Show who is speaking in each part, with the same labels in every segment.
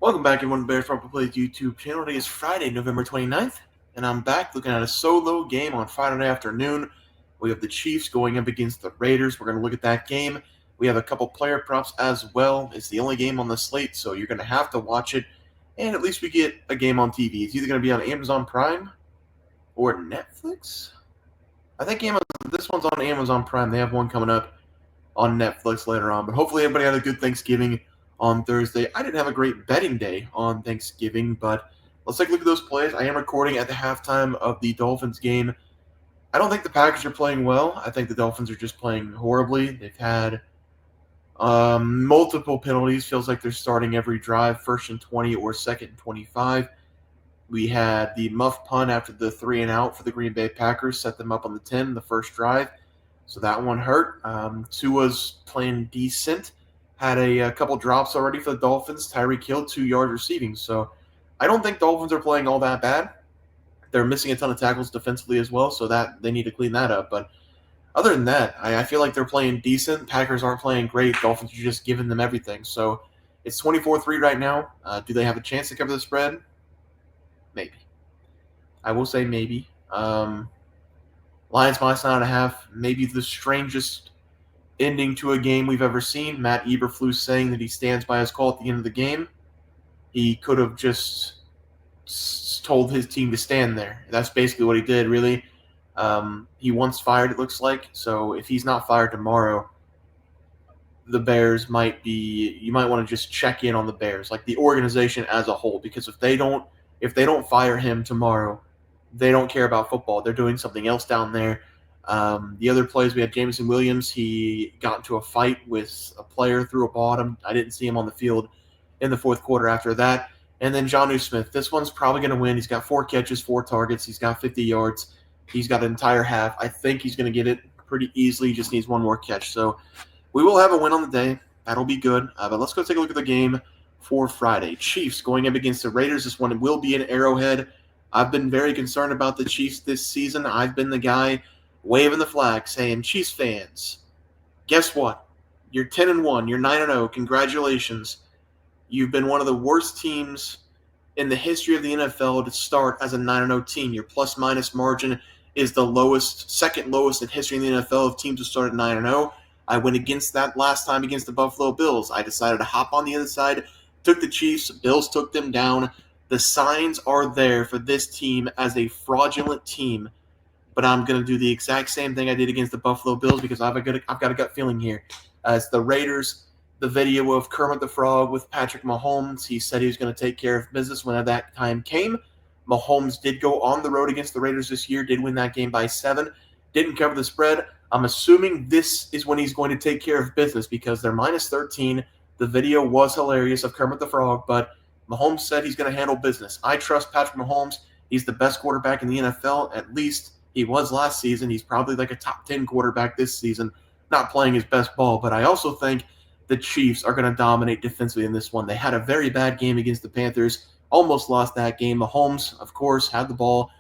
Speaker 1: Welcome back, everyone, to Bears Proper Plays YouTube channel. Today is Friday, November 29th, and I'm back looking at a solo game on Friday afternoon. We have the Chiefs going up against the Raiders. We're going to look at that game. We have a couple player props as well. It's the only game on the slate, so you're going to have to watch it, and at least we get a game on TV. It's either going to be on Amazon Prime or Netflix. I think this one's on Amazon Prime. They have one coming up on Netflix later on, but hopefully everybody had a good Thanksgiving on Thursday. I didn't have a great betting day on Thanksgiving, but let's take a look at those plays. I am recording at the halftime of the Dolphins game. I don't think the Packers are playing well. I think the Dolphins are just playing horribly. They've had multiple penalties. Feels like they're starting every drive, 1st and 20 or 2nd and 25. We had the muff punt after the 3 and out for the Green Bay Packers, set them up on the 10, the first drive. So that one hurt. Tua's playing decent. Had a couple drops already for the Dolphins. Tyreek Hill, 2 yards receiving. So I don't think Dolphins are playing all that bad. They're missing a ton of tackles defensively as well, so that they need to clean that up. But other than that, I feel like they're playing decent. Packers aren't playing great. Dolphins are just giving them everything. So it's 24-3 right now. Do they have a chance to cover the spread? Maybe. I will say maybe. Lions minus 9.5. Maybe the strangest ending to a game we've ever seen. Matt Eberflus saying that he stands by his call at the end of the game. He could have just told his team to stand there. That's basically what he did, really. He once fired, it looks like. So if he's not fired tomorrow, the Bears might be. You might want to just check in on the Bears, like the organization as a whole, because if they don't fire him tomorrow, they don't care about football. They're doing something else down there. The other plays, we had Jameson Williams. He got into a fight with a player, threw a ball at him. I didn't see him on the field in the fourth quarter after that. And then Jonnu Smith. This one's probably going to win. He's got 4 catches, 4 targets. He's got 50 yards. He's got an entire half. I think he's going to get it pretty easily. He just needs one more catch. So we will have a win on the day. That'll be good. But let's go take a look at the game for Friday. Chiefs going up against the Raiders. This one will be an Arrowhead. I've been very concerned about the Chiefs this season. I've been the guy waving the flag saying, Chiefs fans, guess what? You're 10-1. You're 9-0. Congratulations. You've been one of the worst teams in the history of the NFL to start as a 9-0 team. Your plus-minus margin is the lowest, second lowest in history in the NFL of teams who started 9-0. I went against that last time against the Buffalo Bills. I decided to hop on the other side, took the Chiefs. Bills took them down. The signs are there for this team as a fraudulent team, but I'm going to do the exact same thing I did against the Buffalo Bills because I've got a gut feeling here. It's the Raiders, the video of Kermit the Frog with Patrick Mahomes. He said he was going to take care of business when that time came. Mahomes did go on the road against the Raiders this year, did win that game by 7, didn't cover the spread. I'm assuming this is when he's going to take care of business because they're minus 13. The video was hilarious of Kermit the Frog, but Mahomes said he's going to handle business. I trust Patrick Mahomes. He's the best quarterback in the NFL. At least he was last season. He's probably like a top 10 quarterback this season, not playing his best ball. But I also think the Chiefs are going to dominate defensively in this one. They had a very bad game against the Panthers, almost lost that game. Mahomes, of course, had the ball.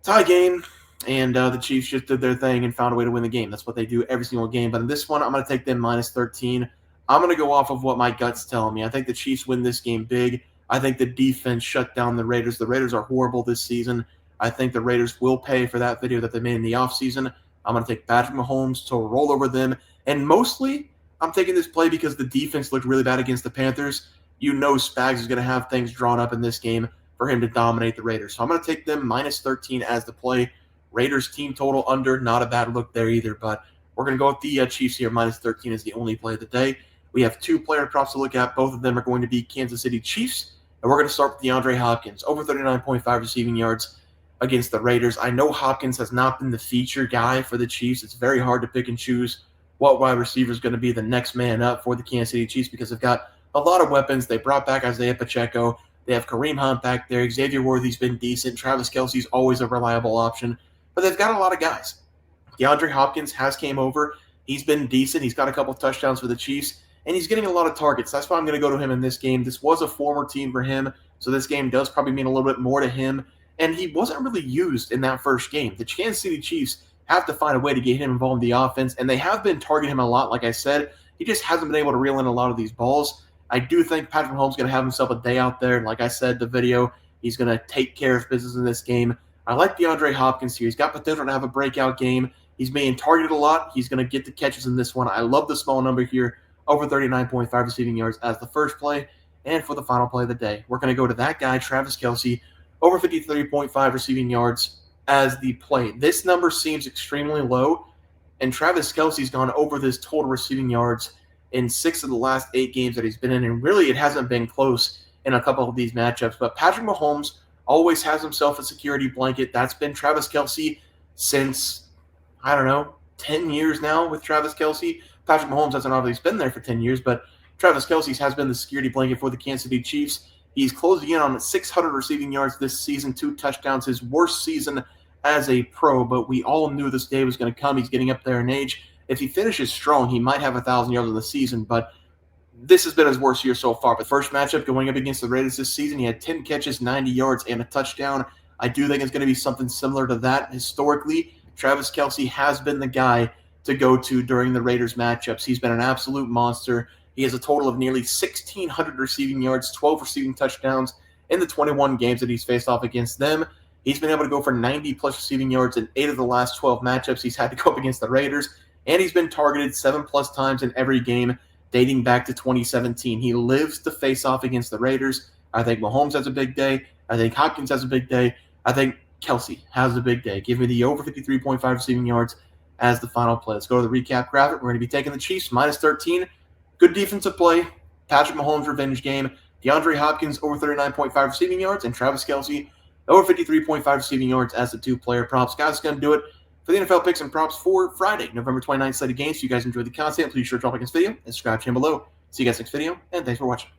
Speaker 1: Tie game, and the Chiefs just did their thing and found a way to win the game. That's what they do every single game. But in this one, I'm going to take them minus 13. I'm going to go off of what my gut's telling me. I think the Chiefs win this game big. I think the defense shut down the Raiders. The Raiders are horrible this season. I think the Raiders will pay for that video that they made in the offseason. I'm going to take Patrick Mahomes to roll over them. And mostly, I'm taking this play because the defense looked really bad against the Panthers. You know Spags is going to have things drawn up in this game for him to dominate the Raiders. So I'm going to take them minus 13 as the play. Raiders team total under, not a bad look there either. But we're going to go with the Chiefs here. Minus 13 is the only play of the day. We have 2 player props to look at. Both of them are going to be Kansas City Chiefs. And we're going to start with DeAndre Hopkins. Over 39.5 receiving yards against the Raiders. I know Hopkins has not been the feature guy for the Chiefs. It's very hard to pick and choose what wide receiver is going to be the next man up for the Kansas City Chiefs because they've got a lot of weapons. They brought back Isaiah Pacheco. They have Kareem Hunt back there. Xavier Worthy's been decent. Travis Kelce's always a reliable option. But they've got a lot of guys. DeAndre Hopkins has came over. He's been decent. He's got a couple touchdowns for the Chiefs. And he's getting a lot of targets. That's why I'm going to go to him in this game. This was a former team for him, so this game does probably mean a little bit more to him. And he wasn't really used in that first game. The Kansas City Chiefs have to find a way to get him involved in the offense, and they have been targeting him a lot, like I said. He just hasn't been able to reel in a lot of these balls. I do think Patrick Mahomes is going to have himself a day out there. Like I said in the video, he's going to take care of business in this game. I like DeAndre Hopkins here. He's got potential to have a breakout game. He's being targeted a lot. He's going to get the catches in this one. I love the small number here, over 39.5 receiving yards as the first play. And for the final play of the day, we're going to go to that guy, Travis Kelce, over 53.5 receiving yards as the play. This number seems extremely low, and Travis Kelce's gone over this total receiving yards in 6 of the last 8 games that he's been in, and really it hasn't been close in a couple of these matchups. But Patrick Mahomes always has himself a security blanket. That's been Travis Kelce since, 10 years now with Travis Kelce. Patrick Mahomes hasn't obviously been there for 10 years, but Travis Kelce has been the security blanket for the Kansas City Chiefs. He's closing in on 600 receiving yards this season, 2 touchdowns, his worst season as a pro, but we all knew this day was going to come. He's getting up there in age. If he finishes strong, he might have 1,000 yards in the season, but this has been his worst year so far. But first matchup going up against the Raiders this season, he had 10 catches, 90 yards, and a touchdown. I do think it's going to be something similar to that. Historically, Travis Kelce has been the guy to go to during the Raiders matchups. He's been an absolute monster. He has a total of nearly 1,600 receiving yards, 12 receiving touchdowns in the 21 games that he's faced off against them. He's been able to go for 90-plus receiving yards in 8 of the last 12 matchups he's had to go up against the Raiders, and he's been targeted 7-plus times in every game dating back to 2017. He lives to face off against the Raiders. I think Mahomes has a big day. I think Hopkins has a big day. I think Kelce has a big day. Give me the over 53.5 receiving yards as the final play. Let's go to the recap graphic. We're going to be taking the Chiefs minus 13. Good defensive play. Patrick Mahomes revenge game. DeAndre Hopkins over 39.5 receiving yards, and Travis Kelce over 53.5 receiving yards as the 2-player props. Guys, going to do it for the NFL picks and props for Friday, November 29th slate of games. If you guys enjoyed the content, please be sure to drop a like this video and subscribe to him below. See you guys next video, and thanks for watching.